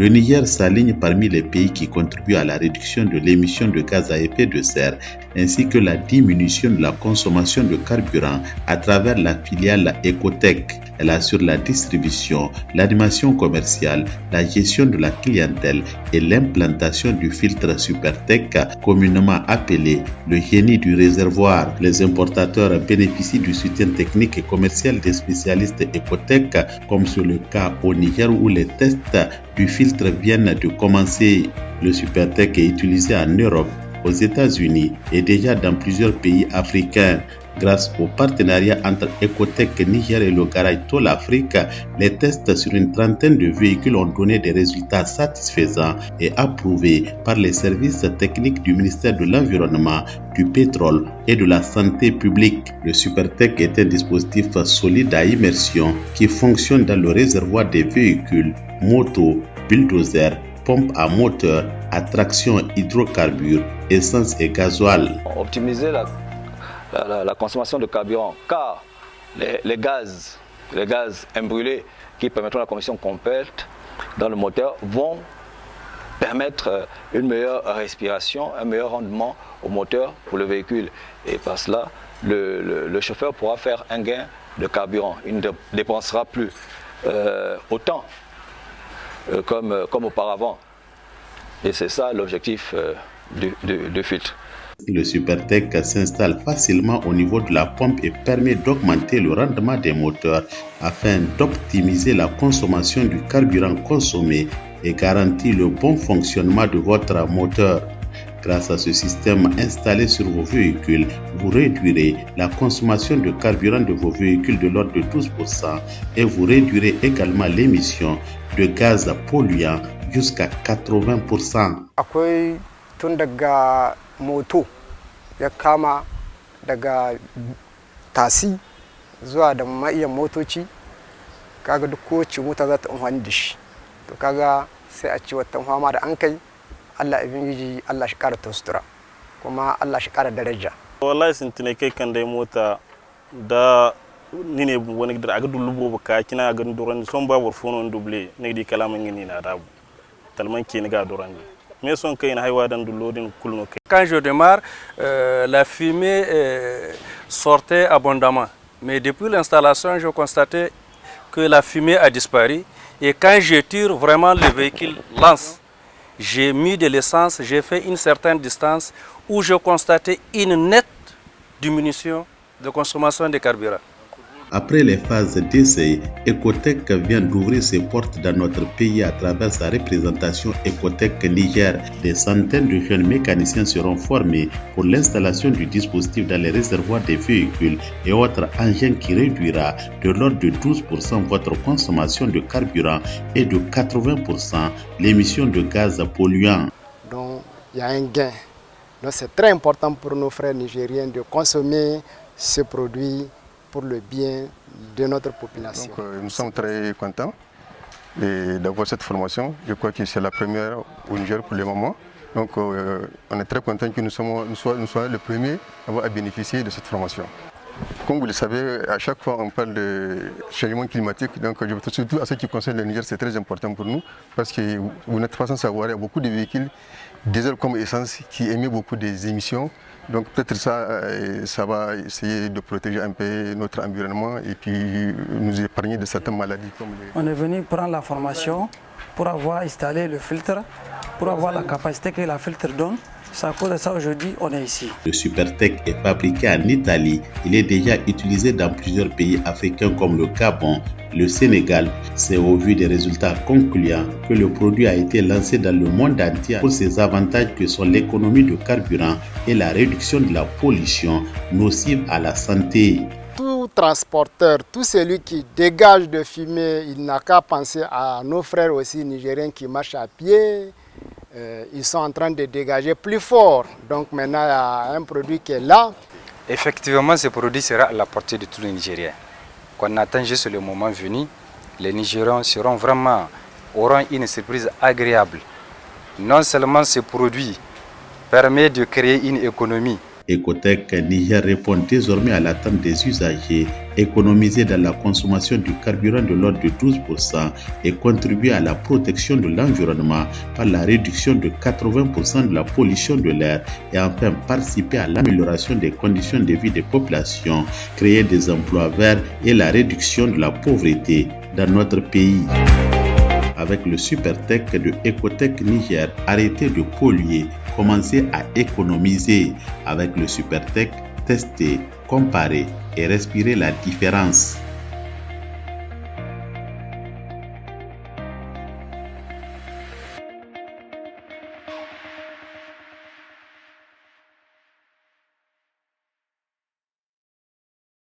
Le Niger s'aligne parmi les pays qui contribuent à la réduction de l'émission de gaz à effet de serre ainsi que la diminution de la consommation de carburant à travers la filiale Ecotech. Elle assure la distribution, l'animation commerciale, la gestion de la clientèle et l'implantation du filtre Supertech, communément appelé le génie du réservoir. Les importateurs bénéficient du soutien technique et commercial des spécialistes Ecotech, comme c'est le cas au Niger où les tests du filtre viennent de commencer. Le Supertech est utilisé en Europe, aux États-Unis et déjà dans plusieurs pays africains. Grâce au partenariat entre Ecotech Niger et le garage Toll Afrique, les tests sur une trentaine de véhicules ont donné des résultats satisfaisants et approuvés par les services techniques du ministère de l'Environnement, du Pétrole et de la Santé publique. Le Supertech est un dispositif solide à immersion qui fonctionne dans le réservoir des véhicules, motos, bulldozers, pompes à moteur, à traction hydrocarbures, essence et gasoil. Optimiser la consommation de carburant, car les gaz imbrûlés qui permettront la combustion complète dans le moteur vont permettre une meilleure respiration, un meilleur rendement au moteur pour le véhicule. Et par cela, le chauffeur pourra faire un gain de carburant. Il ne dépensera plus autant comme auparavant. Et c'est ça l'objectif du filtre. Le Supertech s'installe facilement au niveau de la pompe et permet d'augmenter le rendement des moteurs afin d'optimiser la consommation du carburant consommé et garantir le bon fonctionnement de votre moteur. Grâce à ce système installé sur vos véhicules, vous réduirez la consommation de carburant de vos véhicules de l'ordre de 12% et vous réduirez également l'émission de gaz polluants jusqu'à 80%. Moto ya kama daga tasi zuwa da ma'iyan motoci kaga duk kowace mota za ta amfani da shi to kaga sai a ci wata fama da an kai Allah ibangiji Allah shi kara taustura kuma Allah shi kara daraja wallahi sun tune kai kan dai mota da ni ne wani da aga dulubo baka kina ga duran son ba warfono double ne di kalaman ni na dabu talman ke ni ga duran Quand je démarre, la fumée sortait abondamment. Mais depuis l'installation, je constatais que la fumée a disparu. Et quand je tire, vraiment le véhicule lance. J'ai mis de l'essence, j'ai fait une certaine distance où je constatais une nette diminution de consommation de carburant. Après les phases d'essai, Ecotech vient d'ouvrir ses portes dans notre pays à travers sa représentation Ecotech Niger. Des centaines de jeunes mécaniciens seront formés pour l'installation du dispositif dans les réservoirs des véhicules et autres engins qui réduira de l'ordre de 12% votre consommation de carburant et de 80% l'émission de gaz polluants. Donc, il y a un gain. Donc, c'est très important pour nos frères nigériens de consommer ce produit pour le bien de notre population. Donc, nous sommes très contents d'avoir cette formation. Je crois que c'est la première au Niger pour le moment. Donc on est très content que nous soyons les premiers à bénéficier de cette formation. Comme vous le savez, à chaque fois on parle de changement climatique, donc surtout à ce qui concerne le Niger, c'est très important pour nous parce que vous n'êtes pas sans savoir, il y a beaucoup de véhicules diesel comme essence qui émettent beaucoup des émissions. Donc peut-être ça va essayer de protéger un peu notre environnement et puis nous épargner de certaines maladies. On est venu prendre la formation pour avoir installé le filtre, pour avoir la capacité que la filtre donne. C'est à cause de ça aujourd'hui on est ici. Le Supertech est fabriqué en Italie. Il est déjà utilisé dans plusieurs pays africains comme le Gabon, le Sénégal. C'est au vu des résultats concluants que le produit a été lancé dans le monde entier pour ses avantages que sont l'économie de carburant et la réduction de la pollution nocive à la santé. Tout transporteur, tout celui qui dégage de fumée, il n'a qu'à penser à nos frères aussi nigériens qui marchent à pied. Ils sont en train de dégager plus fort. Donc maintenant, il y a un produit qui est là. Effectivement, ce produit sera à la portée de tous les Nigériens. Qu'on attend juste le moment venu, les Nigériens auront une surprise agréable. Non seulement ce produit permet de créer une économie Ecotech Niger répond désormais à l'attente des usagers, économiser dans la consommation du carburant de l'ordre de 12% et contribuer à la protection de l'environnement par la réduction de 80% de la pollution de l'air et enfin participer à l'amélioration des conditions de vie des populations, créer des emplois verts et la réduction de la pauvreté dans notre pays. Avec le Supertech de Ecotech Niger, arrêtez de polluer, commencez à économiser. Avec le Supertech, testez, comparez et respirez la différence.